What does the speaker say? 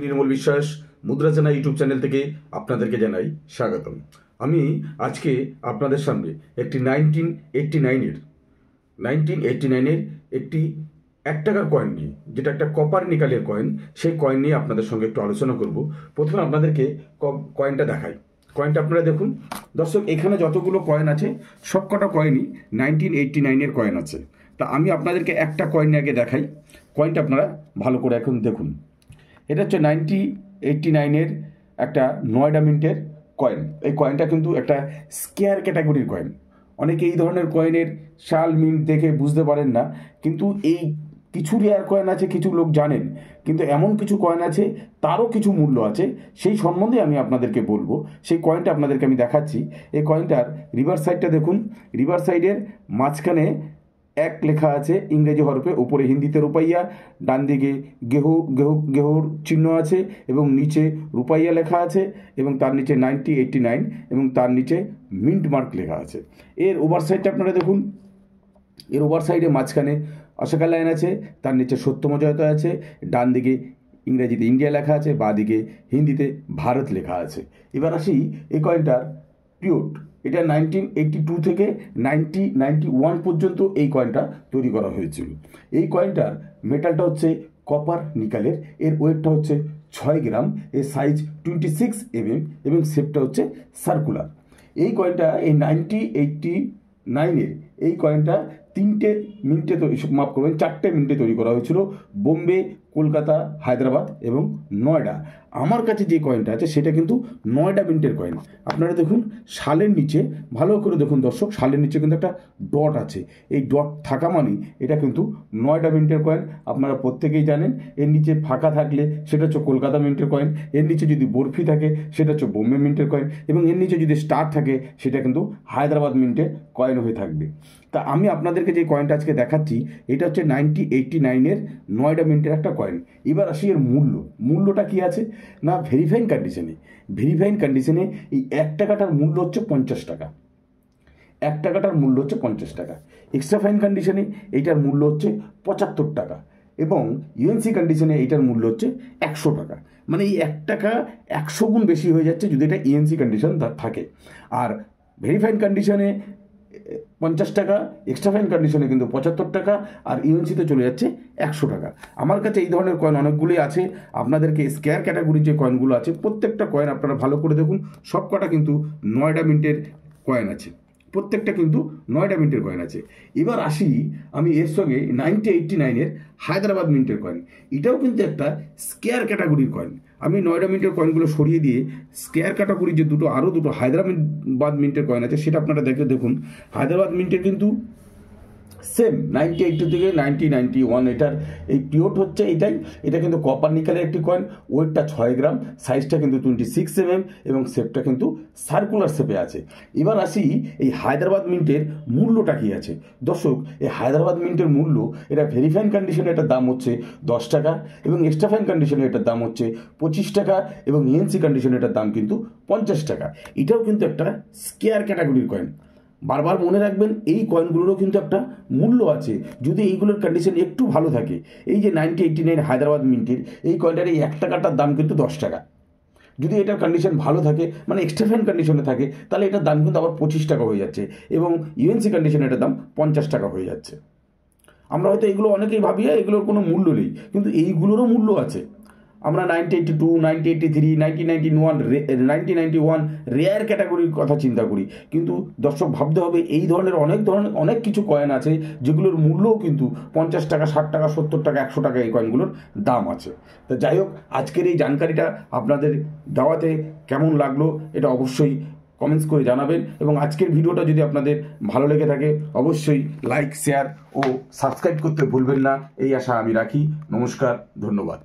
নির্মল বিশ্বাস মুদ্রা চেনা ইউটিউব চ্যানেল থেকে আপনাদেরকে জানাই স্বাগতম। আমি আজকে আপনাদের সামনে একটি 1989-এর একটি 1 টাকার কয়েন নিয়ে, যেটা একটা কপার নিকালের কয়েন, সেই কয়েন নিয়ে আপনাদের সঙ্গে একটু আলোচনা করব। প্রথমে আপনাদেরকে কয়েনটা দেখাই। কয়েনটা আপনারা দেখুন দর্শক, এখানে যতগুলো কয়েন আছে সবকটা কয়েনই 1989-এর কয়েন আছে। তা আমি আপনাদেরকে একটা কয়েন আগে দেখাই। কয়েনটা আপনারা ভালো করে এখন দেখুন। এটা হচ্ছে 1989-এর একটা নয়ডা মিন্টের কয়েন। এই কয়েনটা কিন্তু একটা স্কেয়ার ক্যাটাগরির কয়েন। অনেকে এই ধরনের কয়েনের সাল মিন্ট দেখে বুঝতে পারেন না, কিন্তু এই কিছু রেয়ার কয়েন আছে, কিছু লোক জানেন, কিন্তু এমন কিছু কয়েন আছে তারও কিছু মূল্য আছে, সেই সম্বন্ধে আমি আপনাদেরকে বলবো। সেই কয়েনটা আপনাদেরকে আমি দেখাচ্ছি। এই কয়েনটার রিভার সাইডটা দেখুন। রিভার সাইডের মাঝখানে এক লেখা আছে ইংরেজি হরফে, উপরে হিন্দিতে রুপাইয়া, ডান দিকে গেহুর চিহ্ন আছে এবং নিচে রুপাইয়া লেখা আছে এবং তার নিচে 1989 এবং তার নিচে মিন্ট মার্ক লেখা আছে। এর ওভার সাইডটা আপনারা দেখুন। এর ওভার সাইডে মাঝখানে অশোকা লাইন আছে, তার নিচে সত্যমজয়তা আছে, ডান দিকে ইংরেজিতে ইন্ডিয়া লেখা আছে, বাঁ দিকে হিন্দিতে ভারত লেখা আছে। এবার আসি এই কয়েনটার পিরিয়ড। এটা 1982 থেকে 1991 পর্যন্ত এই কয়েনটা তৈরি করা হয়েছিল। এই কয়েনটার মেটালটা হচ্ছে কপার নিকালের, এর ওয়েটটা হচ্ছে 6 গ্রাম, এর সাইজ 26 mm এবং শেপটা হচ্ছে সার্কুলার। এই কয়েনটা এই 1989-এর এই কয়েনটা 4টে মিনিটে তৈরি করা হয়েছিল, বোম্বে, কলকাতা, হায়দ্রাবাদ এবং নয়ডা। আমার কাছে যে কয়েনটা আছে সেটা কিন্তু নয়ডা মিন্টের কয়েন। আপনারা দেখুন সালের নিচে, ভালো করে দেখুন দর্শক, সালের নিচে কিন্তু একটা ডট আছে। এই ডট থাকা মানেই এটা কিন্তু নয়ডা মিন্টের কয়েন। আপনারা প্রত্যেকেই জানেন। এর নিচে ফাঁকা থাকলে সেটা হচ্ছে কলকাতা মিন্টের কয়েন, এর নিচে যদি বরফি থাকে সেটা হচ্ছে বোম্বে মিন্টের কয়েন এবং এর নিচে যদি স্টার থাকে সেটা কিন্তু হায়দ্রাবাদ মিন্টের কয়েন হয়ে থাকবে। তা আমি আপনাদেরকে যে কয়েনটা আজকে দেখাচ্ছি এটা হচ্ছে 1989-এর নয়ডা মিন্টের একটা কয়েন। এবার আসি এর মূল্যটা কি আছে না, ভেরিফাইং কন্ডিশনে এই 1 টাকাটার মূল্য হচ্ছে 50 টাকা। 1 টাকাটার মূল্য হচ্ছে 50 টাকা। এক্সট্রা ফাইন কন্ডিশনে এইটার মূল্য হচ্ছে 75 টাকা এবং ইউএনসি কন্ডিশনে এইটার মূল্য হচ্ছে 100 টাকা। মানে এই 1 টাকা 100 গুণ বেশি হয়ে যাচ্ছে যদি এটা ইউএনসি কন্ডিশন থাকে। আর ভেরিফাইন কন্ডিশনে 50 টাকা, এক্সট্রা ফাইন কন্ডিশনে কিন্তু 75 টাকা, আর ইউএনসিতে চলে যাচ্ছে 100 টাকা। আমার কাছে এই ধরনের কয়েন অনেকগুলোই আছে। আপনাদেরকে স্কেয়ার ক্যাটাগরির যে কয়েনগুলো আছে প্রত্যেকটা কয়েন আপনারা ভালো করে দেখুন, সব কটা কিন্তু নয়ডা মিন্টের কয়েন আছে, প্রত্যেকটা কিন্তু নয়ডা মিন্টের কয়েন আছে। এবার আসি আমি এর সঙ্গে 1989-এর হায়দ্রাবাদ মিন্টের কয়েন। এটাও কিন্তু একটা স্কেয়ার ক্যাটাগরির কয়েন। আমি নয়ডা মিন্টের কয়েনগুলো সরিয়ে দিয়ে স্কেয়ার ক্যাটাগরির যে আরও দুটো হায়দ্রাবাদ মিন্টের কয়েন আছে সেটা আপনারা দেখুন। হায়দ্রাবাদ মিন্টের কিন্তু সেম 1982 থেকে 1991 এটার এই পিরিয়ড হচ্ছে এইটাই। এটা কিন্তু কপার নিকালের একটি কয়েন, ওয়েটটা 6 গ্রাম, সাইজটা কিন্তু 26 mm এবং শেপটা কিন্তু সার্কুলার শেপে আছে। এবার আসি এই হায়দ্রাবাদ মিন্টের মূল্যটা কী আছে। দর্শক, এই হায়দ্রাবাদ মিন্টের মূল্য, এটা ভেরিফাইন কন্ডিশনে এটার দাম হচ্ছে 10 টাকা এবং এক্সট্রা ফাইন কন্ডিশনে এটার দাম হচ্ছে 25 টাকা এবং ইএনসি কন্ডিশনে এটার দাম কিন্তু 50 টাকা। এটাও কিন্তু একটা স্কেয়ার ক্যাটাগরির কয়েন। বারবার মনে রাখবেন এই কয়েনগুলোরও কিন্তু একটা মূল্য আছে যদি এইগুলোর কন্ডিশন একটু ভালো থাকে। এই যে 1989 হায়দ্রাবাদ মিন্টের এই কয়েনটার এই 1 টাকাটার দাম কিন্তু 10 টাকা। যদি এটার কন্ডিশন ভালো থাকে, মানে এক্সট্রা ফাইন কন্ডিশনে থাকে, তাহলে এটার দাম কিন্তু আবার 25 টাকা হয়ে যাচ্ছে এবং ইউএনসি কন্ডিশনে এটার দাম 50 টাকা হয়ে যাচ্ছে। আমরা হয়তো এগুলো অনেকেই ভাবি এগুলোর কোনো মূল্য নেই, কিন্তু এইগুলোরও মূল্য আছে। আমরা 1982, 1983, 1991 রেয়ার ক্যাটাগরির কথা চিন্তা করি, কিন্তু দর্শক ভাবতে হবে এই ধরনের অনেক কিছু কয়েন আছে যেগুলোর মূল্যও কিন্তু 50 টাকা, 60 টাকা, 70 টাকা, 100 টাকা এই কয়েনগুলোর দাম আছে। তো যাই হোক, আজকের এই জানকারিটা আপনাদের দেওয়াতে কেমন লাগলো এটা অবশ্যই কমেন্টস করে জানাবেন এবং আজকের ভিডিওটা যদি আপনাদের ভালো লেগে থাকে অবশ্যই লাইক, শেয়ার ও সাবস্ক্রাইব করতে ভুলবেন না, এই আশা আমি রাখি। নমস্কার, ধন্যবাদ।